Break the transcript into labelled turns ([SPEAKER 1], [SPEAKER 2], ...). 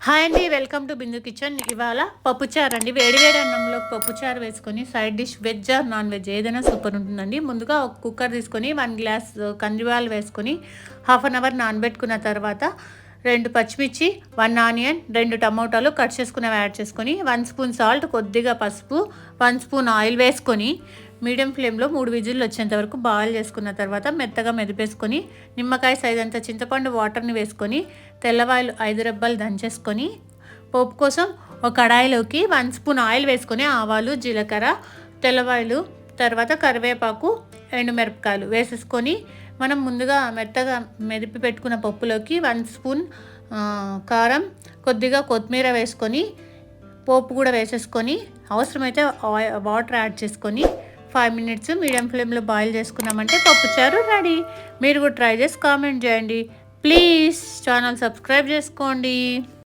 [SPEAKER 1] Hi అండి, welcome to Bindu kitchen. ఇవాళ పప్పుచారు అండి. వేడివేడి అన్నంలో పప్పుచారు వేసుకొని side dish veg or non veg ఏదైనా సూపర్ ఉంటుందండి. ముందుగా ఒక కుక్కర్ తీసుకొని 1 గ్లాస్ కందివాలు వేసుకొని హాఫ్ అన్ అవర్ నానబెట్టుకున్న తర్వాత 2 పచ్చిమిర్చి, 1 ఆనియన్, 2 టమోటాలు కట్ చేసుకున్నవి యాడ్ చేసుకొని 1 స్పూన్ సాల్ట్, కొద్దిగా పసుపు, 1 స్పూన్ ఆయిల్ వేసుకొని మీడియం ఫ్లేమ్లో 3 విజిల్లు వచ్చేంత వరకు బాయిల్ చేసుకున్న తర్వాత మెత్తగా మెదిపేసుకొని నిమ్మకాయ సైజ్ అంత చింతపండు వాటర్ని వేసుకొని తెల్లవాయలు 5 రెబ్బలు దంచేసుకొని పోపు కోసం ఒక కడాయిలోకి 1 స్పూన్ ఆయిల్ వేసుకొని ఆవాలు, జీలకర్ర, తెల్లవాయలు, తర్వాత కరివేపాకు, ఎండుమిరపకాయలు వేసేసుకొని మనం ముందుగా మెత్తగా మెదిపి పెట్టుకున్న పప్పులోకి 1 స్పూన్ కారం, కొద్దిగా కొత్తిమీర వేసుకొని పోపు కూడా వేసేసుకొని అవసరమైతే వాటర్ యాడ్ చేసుకొని 5 మినిట్స్ మీడియం ఫ్లేమ్లో బాయిల్ చేసుకున్నామంటే పప్పుచారు రెడీ. మీరు కూడా ట్రై చేసి కామెంట్ చేయండి. ప్లీజ్ ఛానల్ సబ్స్క్రైబ్ చేసుకోండి.